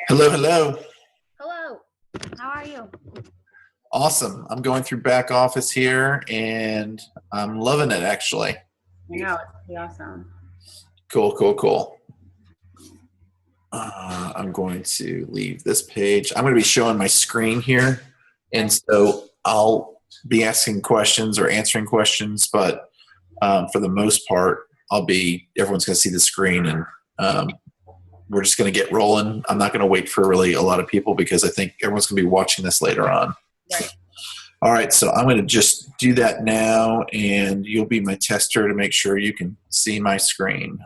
Hello, hello. Hello. How are you? Awesome. I'm going through back office here and I'm loving it actually. I know, it's pretty awesome. Cool, cool, cool. I'm going to leave this page. I'm going to be showing my screen here. And so I'll be asking questions or answering questions, but for the most part, everyone's going to see the screen and we're just going to get rolling. I'm not going to wait for really a lot of people because I think everyone's going to be watching this later on. Right. All right, so I'm going to just do that now, and you'll be my tester to make sure you can see my screen.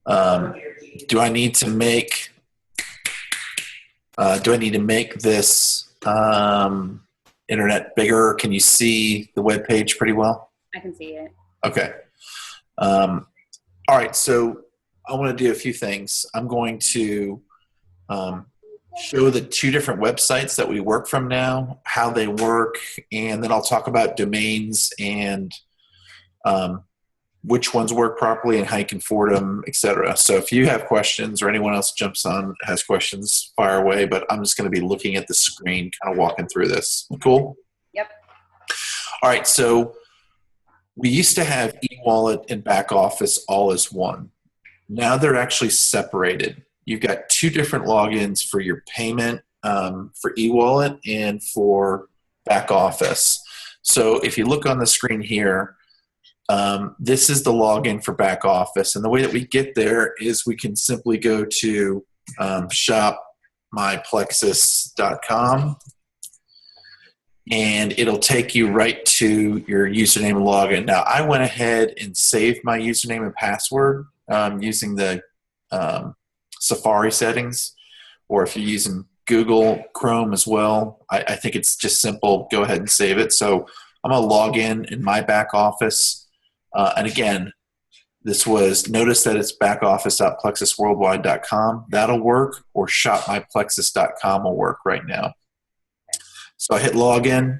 Do I need to make this internet bigger? Can you see the web page pretty well? I can see it. Okay. All right, so I want to do a few things. I'm going to show the two different websites that we work from now, how they work, and then I'll talk about domains and which ones work properly and how you can forward them, etc. So if you have questions or anyone else jumps on, has questions, fire away, but I'm just going to be looking at the screen, kind of walking through this. Cool? Yep. All right, so we used to have e-wallet and back office all as one. Now they're actually separated. You've got two different logins for your payment for e-wallet and for back office. So if you look on the screen here, this is the login for back office. And the way that we get there is we can simply go to shopmyplexus.com. And it'll take you right to your username and login. Now, I went ahead and saved my username and password using the Safari settings, or if you're using Google Chrome as well, I think it's just simple. Go ahead and save it. So I'm going to log in my back office. And again, notice that it's backoffice.plexusworldwide.com. That'll work, or shopmyplexus.com will work right now. So I hit login.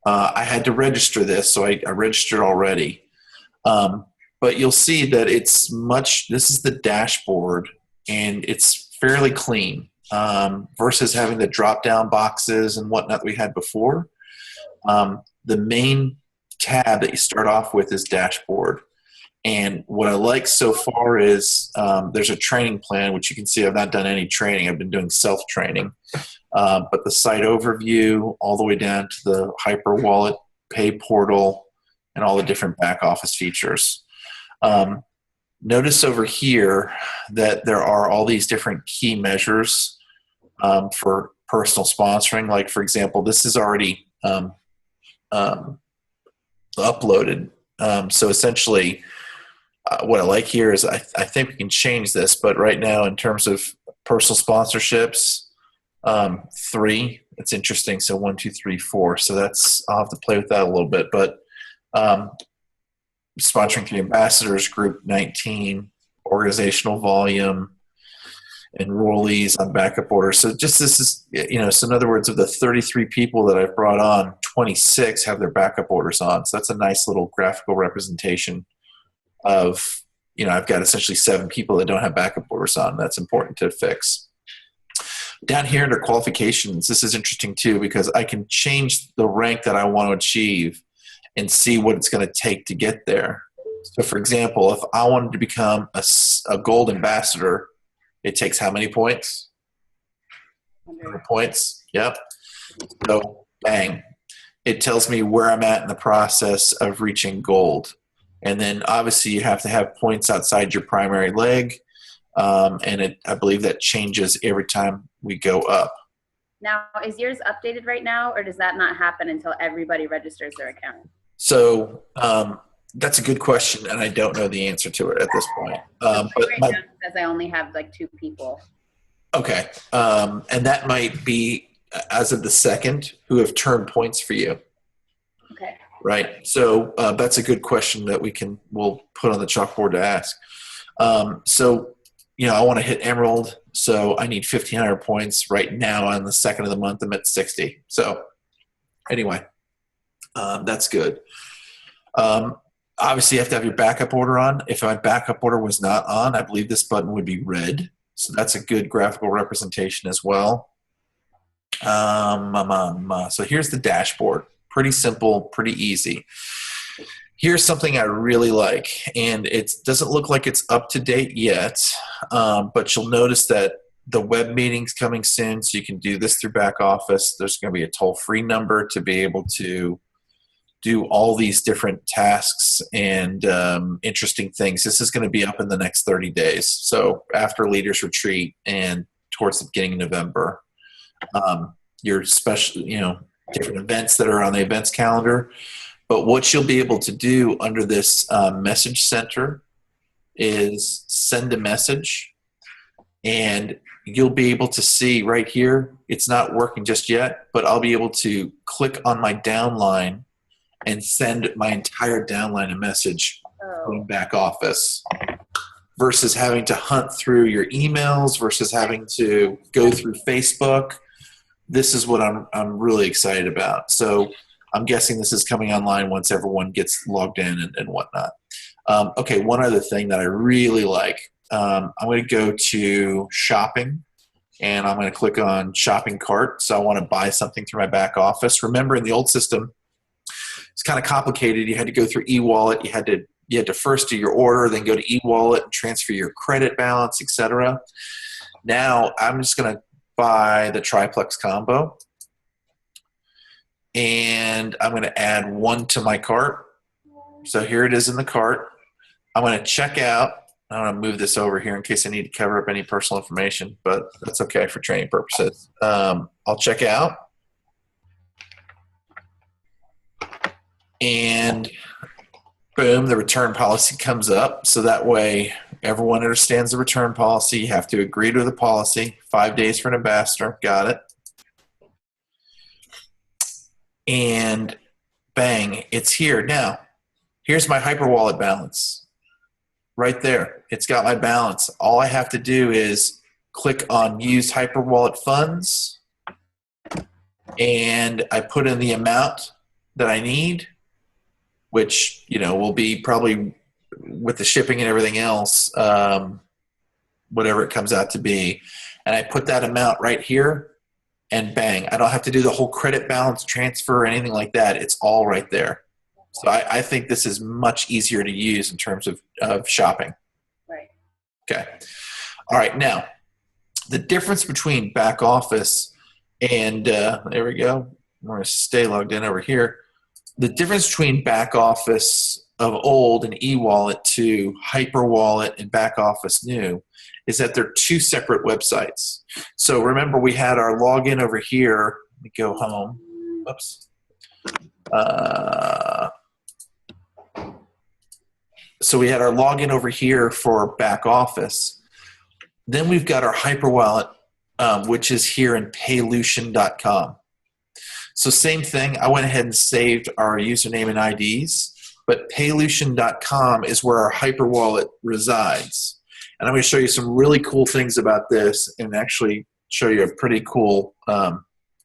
I had to register this, so I registered already. But you'll see that this is the dashboard, and it's fairly clean versus having the drop-down boxes and whatnot we had before. The main tab that you start off with is dashboard. And what I like so far is there's a training plan, which you can see I've not done any training. I've been doing self-training. But the site overview all the way down to the Hyperwallet, pay portal, and all the different back office features. Notice over here that there are all these different key measures for personal sponsoring. Like, for example, this is already uploaded. So essentially, what I like here is I think we can change this, but right now in terms of personal sponsorships, 3, it's interesting. So 1, 2, 3, 4. So I'll have to play with that a little bit, but sponsoring 3 ambassadors, group 19, organizational volume, enrollees on backup order. So this is, so in other words, of the 33 people that I've brought on, 26 have their backup orders on. So that's a nice little graphical representation of, I've got essentially 7 people that don't have backup orders on. That's important to fix. Down here under qualifications, this is interesting too, because I can change the rank that I want to achieve and see what it's going to take to get there. So for example, if I wanted to become a gold ambassador, it takes how many points? 100 points. Yep. So bang. It tells me where I'm at in the process of reaching gold. And then obviously you have to have points outside your primary leg. And I believe that changes every time we go up. Now, is yours updated right now, or does that not happen until everybody registers their account? So that's a good question, and I don't know the answer to it at this point. But right now it says I only have like 2 people. Okay. And that might be as of the 2nd who have turned points for you. Okay. Right. So that's a good question that we'll put on the chalkboard to ask. So, I want to hit Emerald, So I need 1,500 points right now. On the second of the month, I'm at 60. So anyway, that's good. Obviously, you have to have your backup order on. If my backup order was not on, I believe this button would be red. So that's a good graphical representation as well. So here's the dashboard. Pretty simple, pretty easy. Here's something I really like, and it doesn't look like it's up to date yet, but you'll notice that the web meeting's coming soon, so you can do this through back office. There's going to be a toll-free number to be able to do all these different tasks and interesting things. This is going to be up in the next 30 days. So after Leaders Retreat and towards the beginning of November, your special, different events that are on the events calendar. But what you'll be able to do under this message center is send a message, and you'll be able to see right here, it's not working just yet, but I'll be able to click on my downline and send my entire downline a message from back office versus having to hunt through your emails versus having to go through Facebook. This is what I'm really excited about. So I'm guessing this is coming online once everyone gets logged in and whatnot. Okay, one other thing that I really like. I'm going to go to shopping, and I'm going to click on shopping cart. So I want to buy something through my back office. Remember, in the old system, it's kind of complicated. You had to go through e-wallet. You had to first do your order, then go to e-wallet and transfer your credit balance, etc. Now I'm just going to buy the triplex combo, and I'm going to add one to my cart. So here it is in the cart. I'm going to check out. I'm going to move this over here in case I need to cover up any personal information, but that's okay for training purposes. I'll check out. And boom, the return policy comes up. So that way everyone understands the return policy. You have to agree to the policy. 5 days for an ambassador. Got it. And bang, it's here. Now, here's my Hyperwallet balance. Right there. It's got my balance. All I have to do is click on Use Hyperwallet Funds, and I put in the amount that I need, which will be probably with the shipping and everything else, whatever it comes out to be. And I put that amount right here, and bang, I don't have to do the whole credit balance transfer or anything like that. It's all right there. So I think this is much easier to use in terms of shopping. Right. Okay. All right. Now, the difference between back office and there we go. I'm going to stay logged in over here. The difference between back office of old and e-wallet to Hyperwallet and back office new is that they're two separate websites. So remember, we had our login over here. Let me go home. Oops. So we had our login over here for back office. Then we've got our Hyperwallet, which is here in paylution.com. So same thing, I went ahead and saved our username and IDs, but paylution.com is where our Hyperwallet resides. And I'm going to show you some really cool things about this and actually show you a pretty cool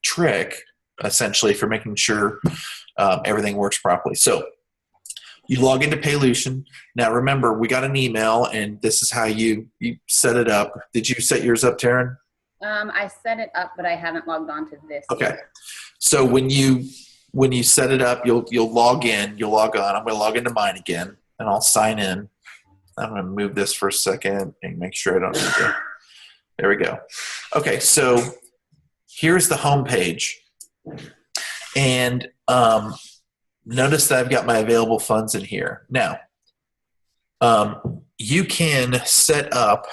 trick, essentially, for making sure everything works properly. So you log into Paylution. Now remember, we got an email, and this is how you set it up. Did you set yours up, Taryn? I set it up, but I haven't logged on to this. Okay. Yet. So when you set it up, you'll log in, you'll log on. I'm going to log into mine again, and I'll sign in. I'm going to move this for a second and make sure I don't need to. There we go. Okay, so here's the home page. And notice that I've got my available funds in here. Now, you can set up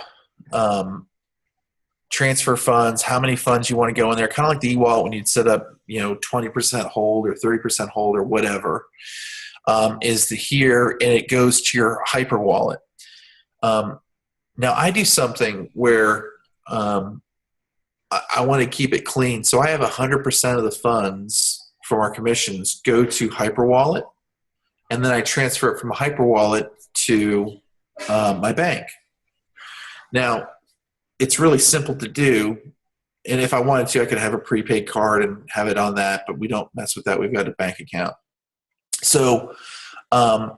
transfer funds, how many funds you want to go in there, kind of like the e-wallet when you'd set up, 20% hold or 30% hold or whatever, is here, and it goes to your Hyperwallet. Now, I do something where I want to keep it clean. So I have 100% of the funds from our commissions go to Hyperwallet, and then I transfer it from Hyperwallet to my bank. Now, it's really simple to do. And if I wanted to, I could have a prepaid card and have it on that, but we don't mess with that. We've got a bank account. So I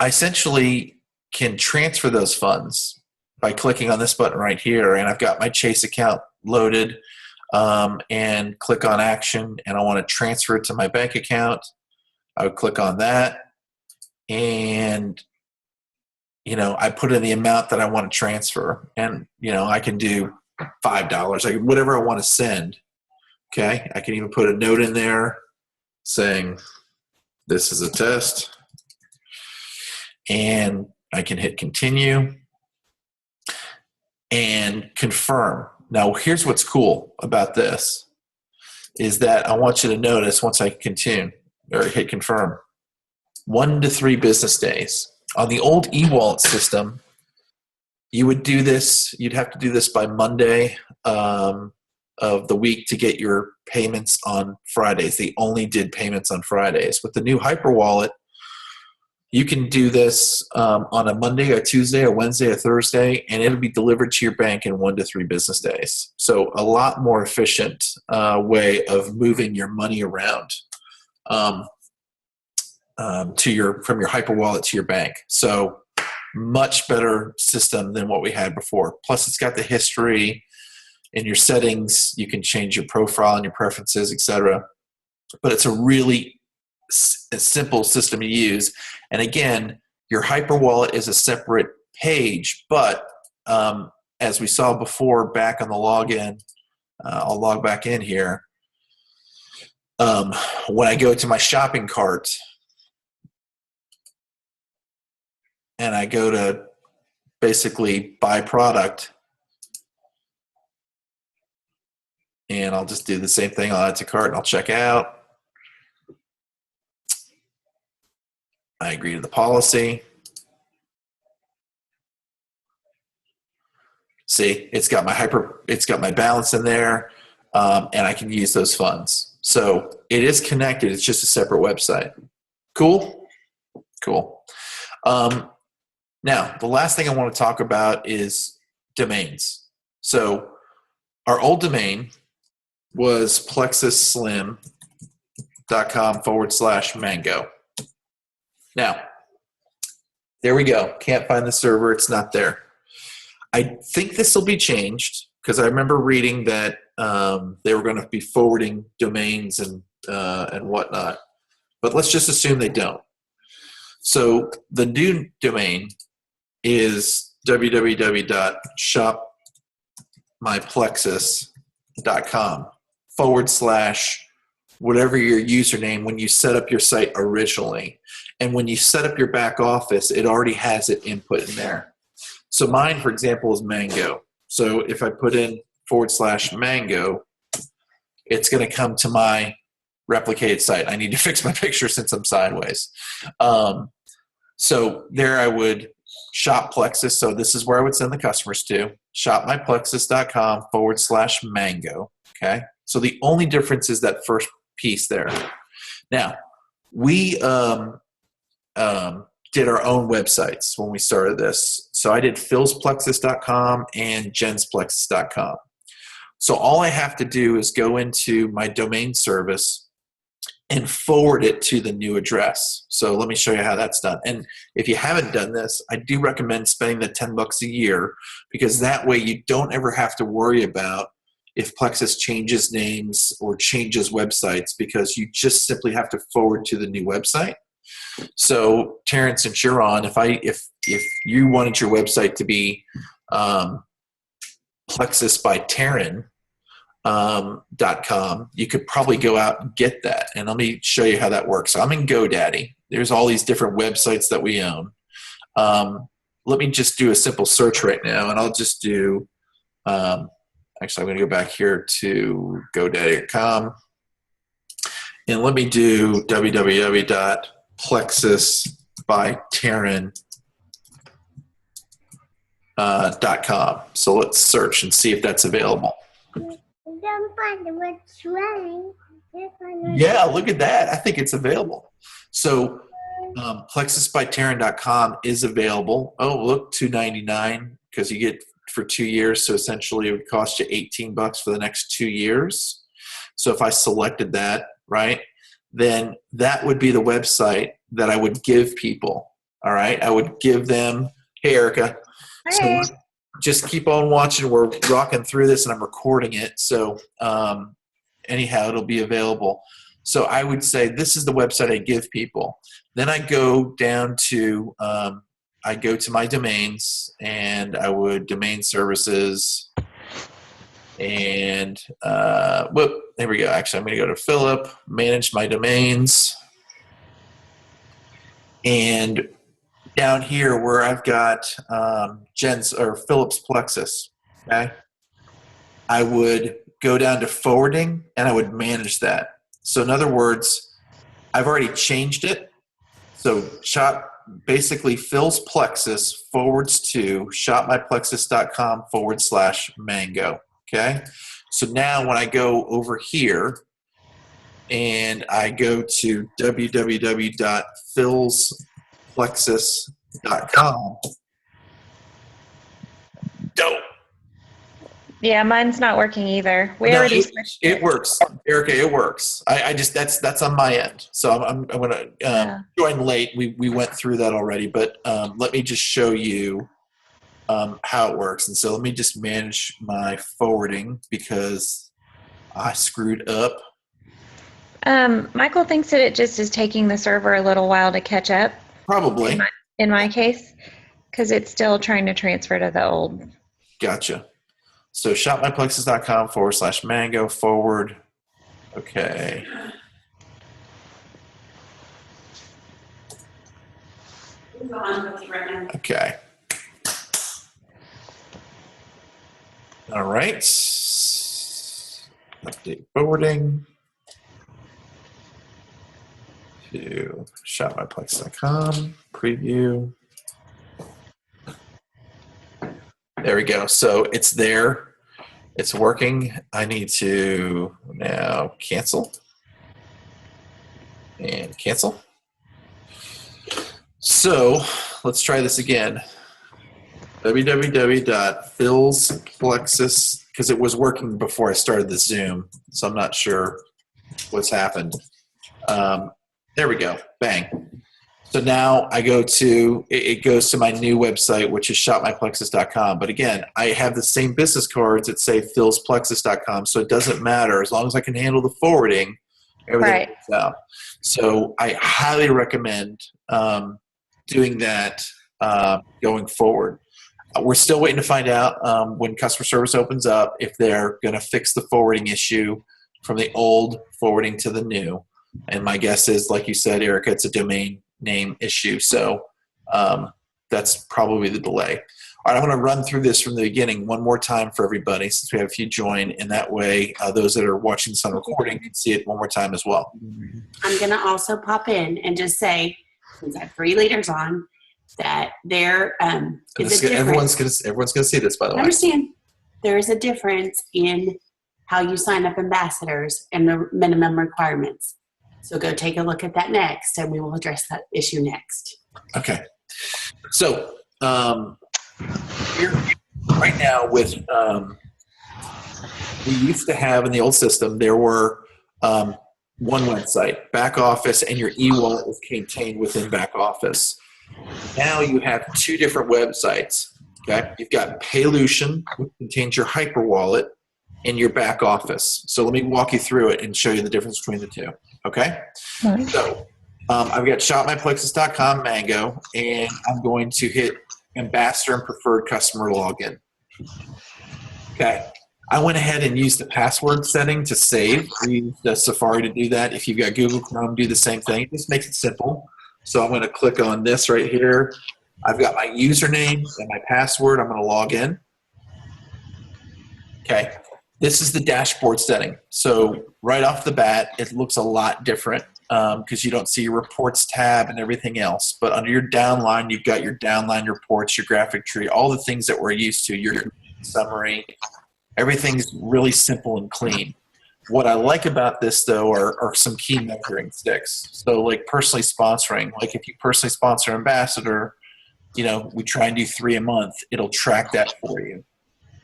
essentially can transfer those funds by clicking on this button right here. And I've got my Chase account loaded, and click on action, and I want to transfer it to my bank account. I would click on that, and I put in the amount that I want to transfer, and I can do $5, whatever I want to send. Okay, I can even put a note in there saying this is a test, and I can hit continue and confirm. Now, here's what's cool about this is that I want you to notice once I continue or hit confirm, 1 to 3 business days. On the old e-wallet system, you would do this, you'd have to do this by Monday of the week to get your payments on Fridays. They only did payments on Fridays. With the new Hyperwallet, you can do this on a Monday, a Tuesday, a Wednesday, a Thursday, and it'll be delivered to your bank in 1 to 3 business days. So a lot more efficient way of moving your money around from your Hyperwallet to your bank. So much better system than what we had before. Plus, it's got the history in your settings. You can change your profile and your preferences, etc. But it's a really simple system to use. And again, your Hyperwallet is a separate page, but as we saw before back on the login, I'll log back in here. When I go to my shopping cart and I go to basically buy product, and I'll just do the same thing. I'll add to cart and I'll check out. I agree to the policy. See, it's got my balance in there, and I can use those funds. So it is connected. It's just a separate website. Cool? Cool. Now, the last thing I want to talk about is domains. So our old domain was plexusslim.com/mango. Now, there we go. Can't find the server. It's not there. I think this will be changed because I remember reading that they were going to be forwarding domains and whatnot. But let's just assume they don't. So the new domain is www.shopmyplexus.com/whatever your username when you set up your site originally. And when you set up your back office, it already has it input in there. So mine, for example, is Mango. So if I put in /Mango, it's going to come to my replicated site. I need to fix my picture since I'm sideways. So there I would shop Plexus. So this is where I would send the customers to. shopmyplexus.com/mango. Okay. So the only difference is that first piece there. Now, we did our own websites when we started this. So I did philsplexus.com and jensplexus.com. So all I have to do is go into my domain service and forward it to the new address. So let me show you how that's done. And if you haven't done this, I do recommend spending the $10 a year, because that way you don't ever have to worry about if Plexus changes names or changes websites, because you just simply have to forward to the new website. So Terrence, since you're on, if you wanted your website to be plexusbyterran.com, you could probably go out and get that. And let me show you how that works. So I'm in GoDaddy. There's all these different websites that we own. Let me just do a simple search right now, and I'll just do, actually I'm going to go back here to GoDaddy.com, and let me do www.plexusbyterran.com. So let's search and see if that's available. Yeah, look at that. I think it's available. So plexusbyterran.com is available. Oh, look, $2.99 because you get for 2 years. So essentially it would cost you $18 for the next 2 years. So if I selected that, right, then that would be the website that I would give people. All right. I would give them, hey, Erica. Hey. So just keep on watching. We're rocking through this and I'm recording it. So anyhow, it'll be available. So I would say this is the website I give people. Then I go down to, I go to my domains and I would domain services and there we go. Actually, I'm going to go to Philip, manage my domains. And down here where I've got Philip's Plexus, okay, I would go down to forwarding and I would manage that. So in other words, I've already changed it. So basically Phil's Plexus forwards to shopmyplexus.com/mango. Okay. So now when I go over here and I go to www.philsplexus.com, dope. Yeah, mine's not working either. We already switched it. It works, Erica. It works. I just that's on my end. So I'm going to join late. We went through that already, but let me just show you how it works. And so let me just manage my forwarding because I screwed up. Michael thinks that it just is taking the server a little while to catch up. Probably. In my case, because it's still trying to transfer to the old. Gotcha. So shopmyplexus.com/mango forward. Okay. Okay. All right. Update forwarding to shopmyplexus.com. Preview. There we go. So it's there. It's working. I need to now cancel. And cancel. So let's try this again. www.philsplexus, because it was working before I started the Zoom, so I'm not sure what's happened. There we go. Bang. So now I go to, it goes to my new website, which is shopmyplexus.com. But again, I have the same business cards that say philsplexus.com, so it doesn't matter. As long as I can handle the forwarding, everything works out. So I highly recommend doing that going forward. We're still waiting to find out when customer service opens up if they're going to fix the forwarding issue from the old forwarding to the new. And my guess is, like you said, Erica, it's a domain name issue. So that's probably the delay. All right, I want to run through this from the beginning one more time for everybody since we have a few join, and that way those that are watching this on recording can see it one more time as well. I'm going to also pop in and just say, since I have 3 leaders on, that there is a difference. Everyone's going to see this, by the way. I understand. There is a difference in how you sign up ambassadors and the minimum requirements. So go take a look at that next, and we will address that issue next. Okay. So here, right now with we used to have in the old system, there were one website, back office, and your e-wallet was contained within back office. Now you have 2 different websites. Okay, you've got Paylution, which contains your Hyperwallet, and your back office. So let me walk you through it and show you the difference between the 2. Okay, Right. So I've got shopmyplexus.com Mango, and I'm going to hit ambassador and preferred customer login. Okay. I went ahead and used the password setting to save. We used the Safari to do that. If you've got Google Chrome, do the same thing. It just makes it simple. So I'm going to click on this right here. I've got my username and my password. I'm going to log in. Okay. This is the dashboard setting. So right off the bat, it looks a lot different because you don't see your reports tab and everything else. But under your downline, you've got your downline reports, your graphic tree, all the things that we're used to, your summary. Everything's really simple and clean. What I like about this, though, are some key measuring sticks. So like personally sponsoring, like if you personally sponsor an ambassador, you know, we try and do 3 a month. It'll track that for you.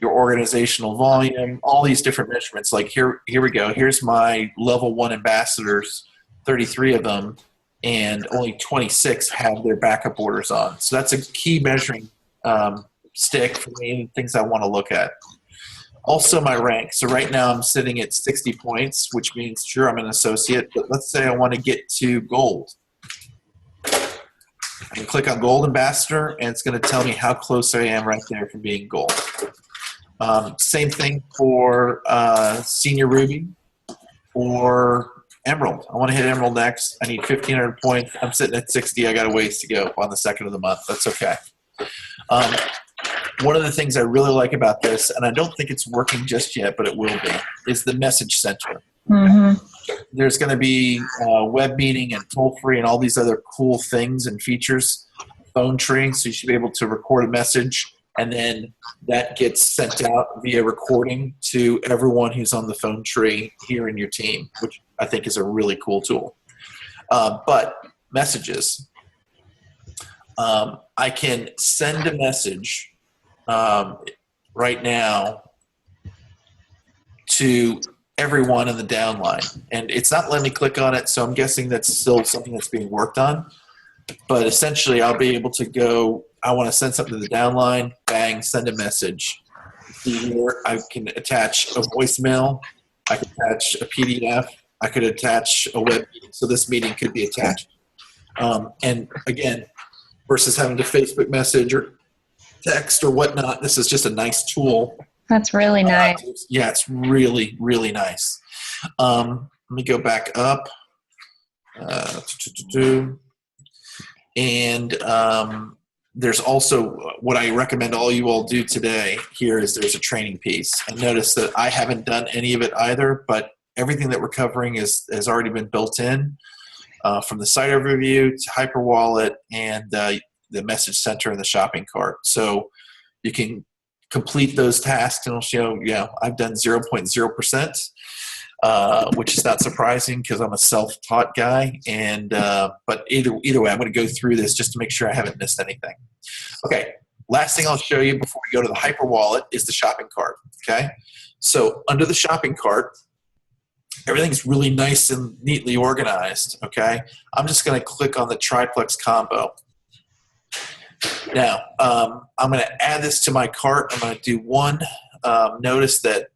your organizational volume, all these different measurements. Like here we go. Here's my level 1 ambassadors, 33 of them, and only 26 have their backup orders on. So that's a key measuring stick for me and things I want to look at. Also my rank. So right now I'm sitting at 60 points, which means sure I'm an associate, but let's say I want to get to gold. I can click on Gold Ambassador, and it's going to tell me how close I am right there from being gold. Same thing for Senior Ruby or Emerald. I want to hit Emerald next. I need 1,500 points. I'm sitting at 60. I got a ways to go on the 2nd of the month. That's okay. One of the things I really like about this, and I don't think it's working just yet, but it will be, is the message center. Mm-hmm. There's going to be web meeting and toll free and all these other cool things and features. Phone tree, so you should be able to record a message, and then that gets sent out via recording to everyone who's on the phone tree here in your team, which I think is a really cool tool. But messages, I can send a message right now to everyone in the downline, and it's not letting me click on it, so I'm guessing that's still something that's being worked on. But essentially I'll be able to go, I want to send something to the downline, bang, send a message. Here I can attach a voicemail, I can attach a PDF, I could attach a web meeting, so this meeting could be attached. And again, versus having to Facebook message or text or whatnot, this is just a nice tool. That's really nice. Yeah, it's really, really nice. Let me go back up. And there's also what I recommend all you all do today here is there's a training piece. And notice that I haven't done any of it either, but everything that we're covering has already been built in from the site overview to Hyperwallet and the message center and the shopping cart. So you can complete those tasks and it'll show, yeah, I've done 0.0%. Which is not surprising because I'm a self-taught guy. And but either way, I'm going to go through this just to make sure I haven't missed anything. Okay, last thing I'll show you before we go to the Hyperwallet is the shopping cart. Okay, so under the shopping cart, everything's really nice and neatly organized. Okay, I'm just going to click on the triplex combo. Now, I'm going to add this to my cart. I'm going to do one. Notice that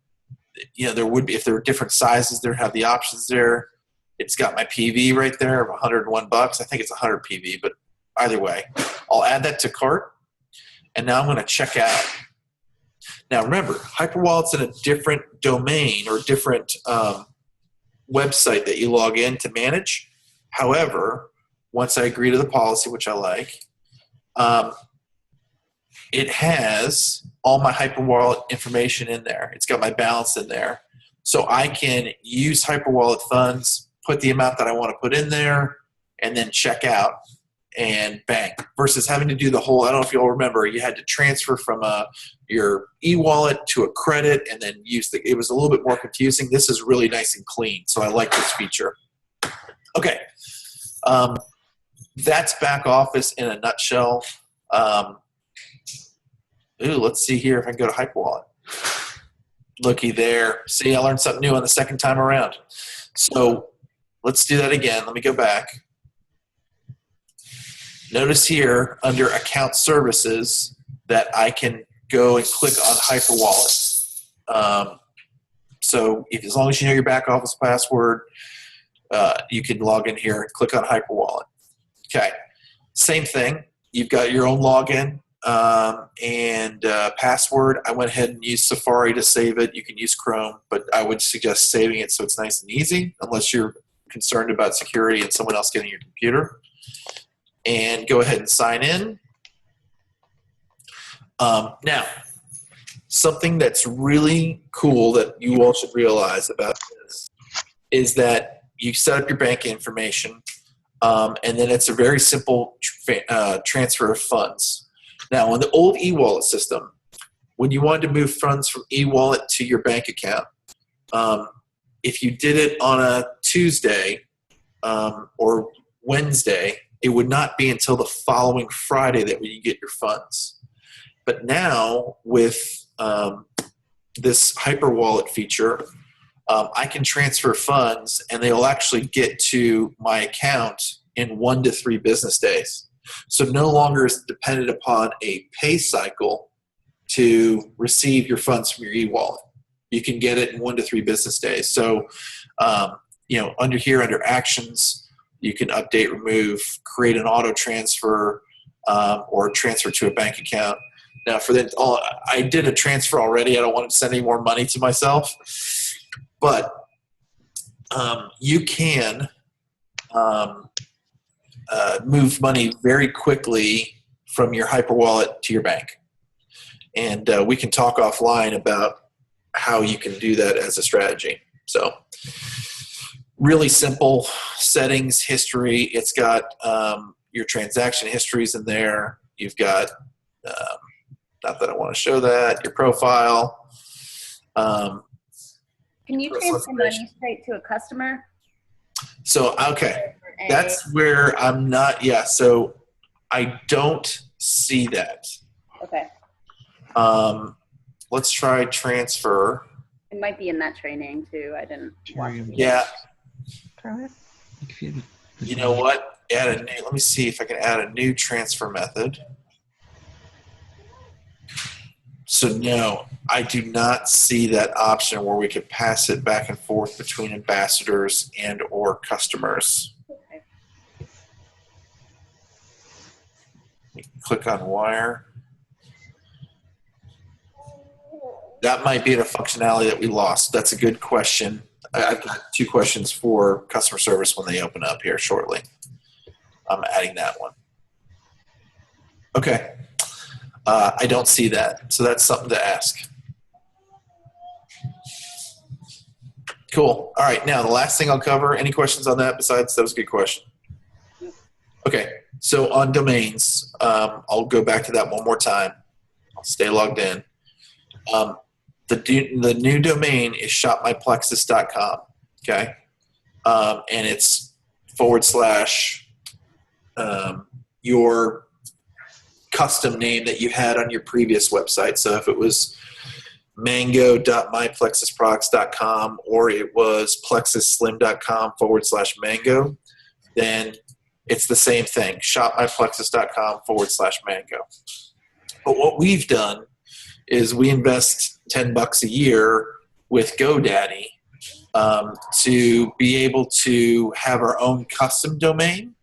there would be, if there were different sizes, there have the options there. It's got my PV right there of $101. I think it's 100 PV, but either way, I'll add that to cart. And now I'm going to check out. Now remember, Hyperwallet's in a different domain or different website that you log in to manage. However, once I agree to the policy, which I like, it has all my Hyperwallet information in there. It's got my balance in there. So I can use Hyperwallet funds, put the amount that I want to put in there, and then check out and bang. Versus having to do the whole, I don't know if you all remember, you had to transfer from your e-wallet to a credit and then use it was a little bit more confusing. This is really nice and clean. So I like this feature. Okay. That's back office in a nutshell. Let's see here if I can go to Hyperwallet. Looky there. See, I learned something new on the second time around. So let's do that again. Let me go back. Notice here under account services that I can go and click on Hyperwallet. So as long as you know your back office password, you can log in here and click on Hyperwallet. Okay. Same thing. You've got your own login. And password, I went ahead and used Safari to save it. You can use Chrome, but I would suggest saving it so it's nice and easy, unless you're concerned about security and someone else getting your computer. And go ahead and sign in. Now, something that's really cool that you all should realize about this is that you set up your bank information, and then it's a very simple transfer of funds. Now, on the old e-wallet system, when you wanted to move funds from e-wallet to your bank account, if you did it on a Tuesday or Wednesday, it would not be until the following Friday that you get your funds. But now, with this Hyperwallet feature, I can transfer funds and they will actually get to my account in 1 to 3 business days. So no longer is it dependent upon a pay cycle to receive your funds from your e-wallet. You can get it in 1 to 3 business days. So, under actions, you can update, remove, create an auto transfer, or transfer to a bank account. Now, for that, I did a transfer already. I don't want to send any more money to myself, but you can move money very quickly from your Hyperwallet to your bank, and we can talk offline about how you can do that as a strategy. So, really simple settings, history. It's got your transaction histories in there. You've got not that I want to show that, your profile. Can you transfer money straight to a customer? So, okay, that's where I'm not, so I don't see that. Okay. Let's try transfer. It might be in that training too. I didn't watch it. Yeah. Throw it. You know what? Let me see if I can add a new transfer method. So no, I do not see that option where we could pass it back and forth between ambassadors and or customers. Okay. Click on wire. That might be a functionality that we lost. That's a good question. I've got 2 questions for customer service when they open up here shortly. I'm adding that one. Okay. I don't see that, so that's something to ask. Cool. All right, now the last thing I'll cover, any questions on that besides that was a good question? Okay, so on domains, I'll go back to that one more time. I'll stay logged in. The new domain is shopmyplexus.com, okay? And it's / your custom name that you had on your previous website. So if it was mango.myplexusproducts.com or it was plexusslim.com / mango, then it's the same thing, shopmyplexus.com / mango. But what we've done is we invest $10 a year with GoDaddy to be able to have our own custom domain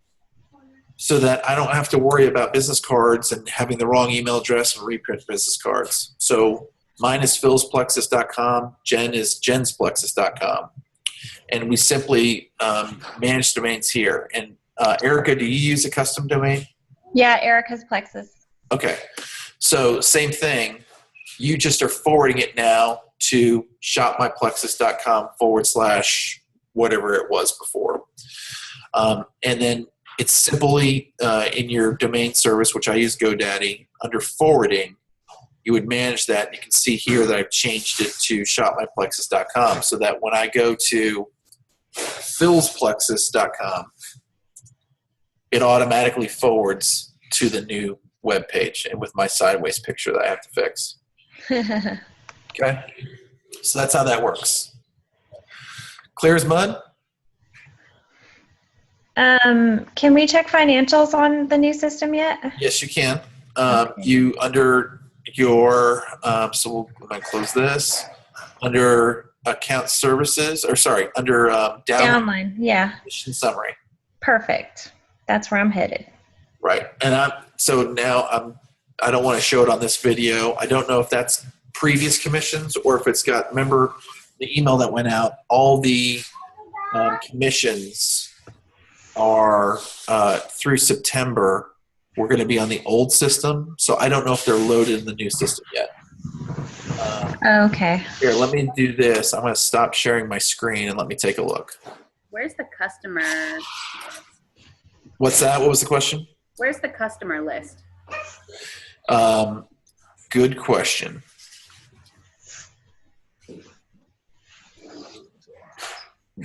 so that I don't have to worry about business cards and having the wrong email address and reprint business cards. So mine is philsplexus.com, Jen is jensplexus.com. And we simply manage domains here. And Erica, do you use a custom domain? Yeah, Erica's Plexus. Okay. So same thing. You just are forwarding it now to shopmyplexus.com / whatever it was before. And then it's simply in your domain service, which I use GoDaddy, under forwarding, you would manage that. You can see here that I've changed it to shopmyplexus.com so that when I go to philsplexus.com, it automatically forwards to the new web page and with my sideways picture that I have to fix. Okay, so that's how that works. Clear as mud? Can we check financials on the new system yet? Yes, you can. Okay. You under your so we'll I'm gonna close this under account services under Downline, yeah. mission summary. Perfect. That's where I'm headed. Right, and I don't want to show it on this video. I don't know if that's previous commissions or if it's got, remember the email that went out, all the commissions are through September. We're going to be on the old system, so I don't know if they're loaded in the new system yet. Okay. Here, let me do this. I'm going to stop sharing my screen and let me take a look. Where's the customer? What's that? What was the question? Where's the customer list? Good question.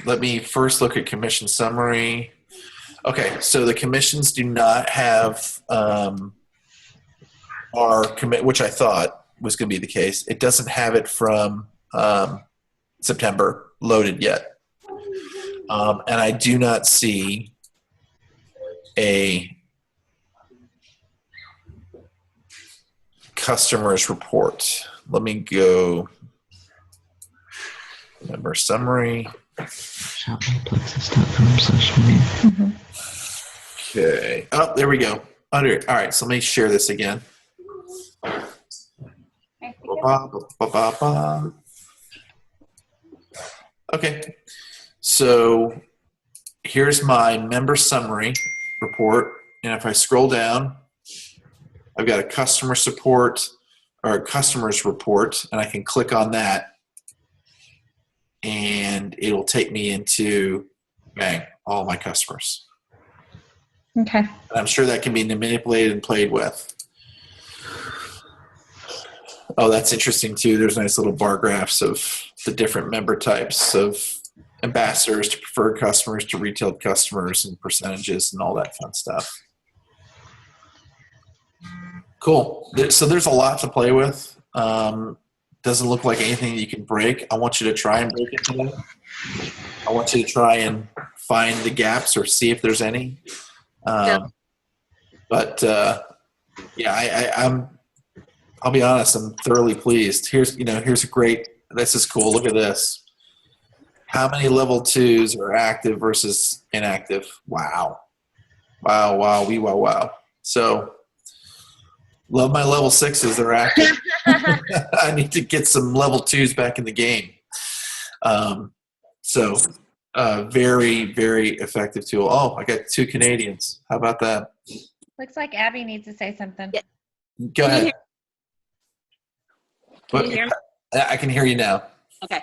Let me first look at commission summary. Okay, so the commissions do not have our commit, which I thought was going to be the case. It doesn't have it from September loaded yet. And I do not see a customers report. Let me go member summary. Shop.plexus.com/main. Okay. Oh, there we go. Under. All right. So let me share this again. Ba-ba-ba-ba-ba. Okay. So here's my member summary report. And if I scroll down, I've got a customer support or a customers report, and I can click on that. And it'll take me into, bang, all my customers. Okay. And I'm sure that can be manipulated and played with. Oh, that's interesting too. There's nice little bar graphs of the different member types of ambassadors to preferred customers to retail customers and percentages and all that fun stuff. Cool. So there's a lot to play with. Doesn't look like anything you can break. I want you to try and break it today. I want you to try and find the gaps or see if there's any. But I'll be honest, I'm thoroughly pleased. Here's a great, this is cool. Look at this. How many level 2s are active versus inactive? Wow. Wow. So love my level 6s that are active. I need to get some level 2s back in the game. Very, very effective tool. Oh, I got 2 Canadians. How about that? Looks like Abby needs to say something. Yeah. Go ahead. Can you hear me? I can hear you now. Okay.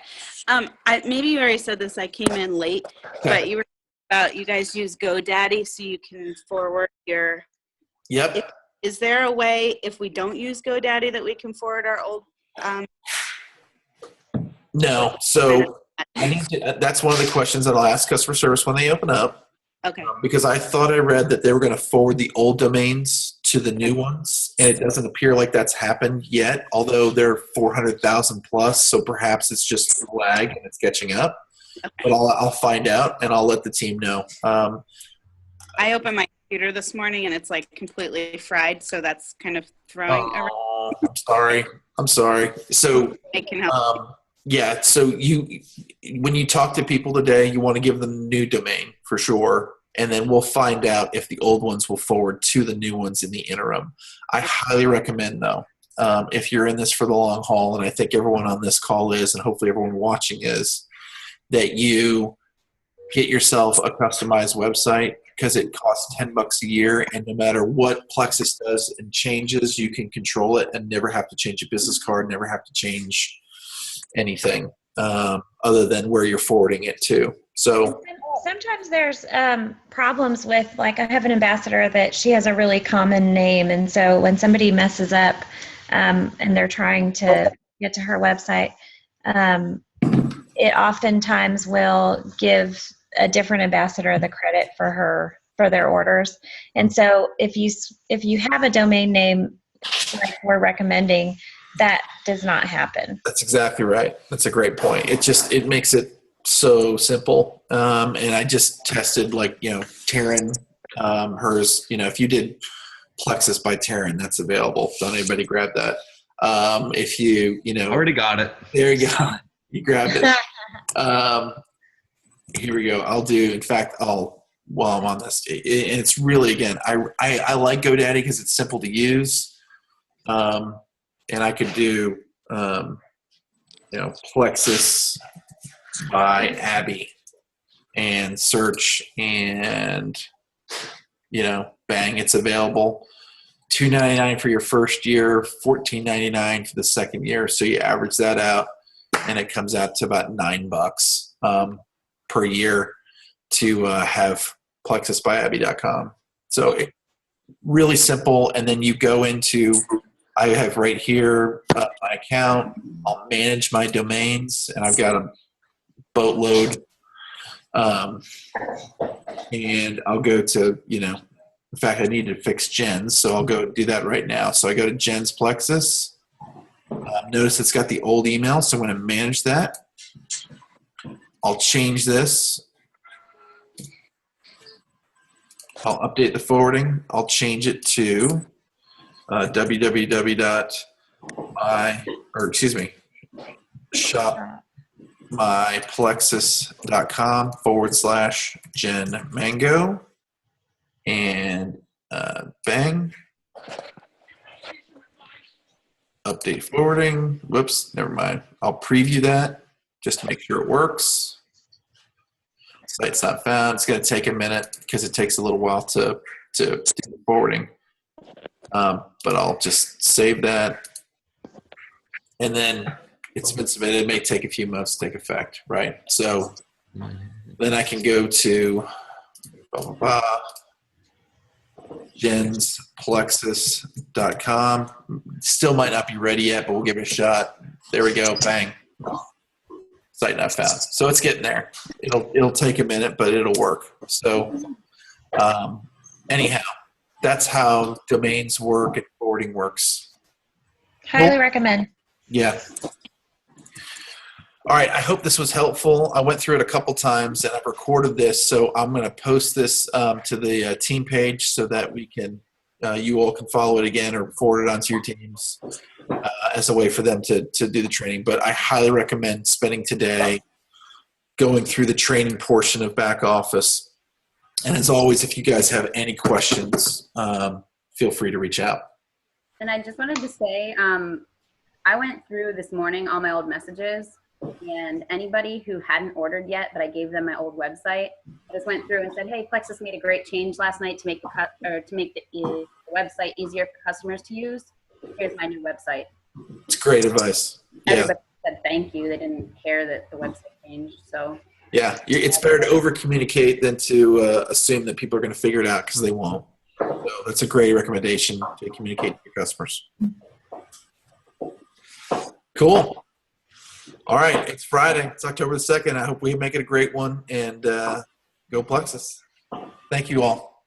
Maybe you already said this. I came in late, but you were about you guys use GoDaddy so you can forward your. Yep. Is there a way if we don't use GoDaddy that we can forward our old? No. So I need to. That's one of the questions that I'll ask customer service when they open up. Okay. Because I thought I read that they were going to forward the old domains to the new ones, and it doesn't appear like that's happened yet, although they're 400,000 plus, so perhaps it's just a lag and it's catching up. Okay. But I'll find out, and I'll let the team know. I opened my computer this morning, and it's like completely fried, so that's kind of throwing around. I'm sorry. So I can help. Yeah, so when you talk to people today, you want to give them the new domain for sure, and then we'll find out if the old ones will forward to the new ones in the interim. I highly recommend, though, if you're in this for the long haul, and I think everyone on this call is, and hopefully everyone watching is, that you get yourself a customized website because it costs $10 a year, and no matter what Plexus does and changes, you can control it and never have to change a business card, never have to change anything other than where you're forwarding it to. So sometimes there's problems with, like, I have an ambassador that she has a really common name, and so when somebody messes up and they're trying to get to her website, it oftentimes will give a different ambassador the credit for their orders. And so if you have a domain name like we're recommending, that does not happen. That's exactly right. That's a great point. It makes it so simple. And I just tested, Taryn, hers, if you did Plexus by Taryn, that's available. Don't anybody grab that. If you, Already got it. There you go. You grabbed it. Here we go. While I'm on this, and it's really, again, I like GoDaddy because it's simple to use. And I could do, Plexus by Abby and search, and, bang, it's available. $2.99 for your first year, $14.99 for the second year. So you average that out, and it comes out to about $9 per year to have plexusbyabby.com. So really simple. And then you go into, I have right here my account. I'll manage my domains, and I've got a boatload. And I'll go to, in fact, I need to fix Jen's, so I'll go do that right now. So I go to Jen's Plexus, Notice it's got the old email, so I'm going to manage that. I'll change this. I'll update the forwarding. I'll change it to shopmyplexus.com/Jen Mango. And bang. Update forwarding. Whoops, never mind. I'll preview that just to make sure it works. Site's not found. It's going to take a minute because it takes a little while to do the forwarding. But I'll just save that. And then it's been submitted. It may take a few months to take effect, right? So then I can go to jensplexus.com. Still might not be ready yet, but we'll give it a shot. There we go. Bang. Site not found. So it's getting there. It'll take a minute, but it'll work. So anyhow, that's how domains work and forwarding works. Highly recommend. Yeah. All right. I hope this was helpful. I went through it a couple times and I've recorded this. So I'm going to post this to the team page so that we can, you all can follow it again or forward it onto your teams as a way for them to do the training. But I highly recommend spending today going through the training portion of back office. And as always, if you guys have any questions, feel free to reach out. And I just wanted to say, I went through this morning all my old messages, and anybody who hadn't ordered yet, but I gave them my old website, I just went through and said, hey, Plexus made a great change last night to make the website easier for customers to use. Here's my new website. It's great advice. Yeah. Everybody said thank you. They didn't care that the website changed. So yeah, it's better to over communicate than to assume that people are going to figure it out because they won't. So that's a great recommendation to communicate to your customers. Cool. All right, it's Friday. It's October the 2nd. I hope we make it a great one, and go Plexus. Thank you all.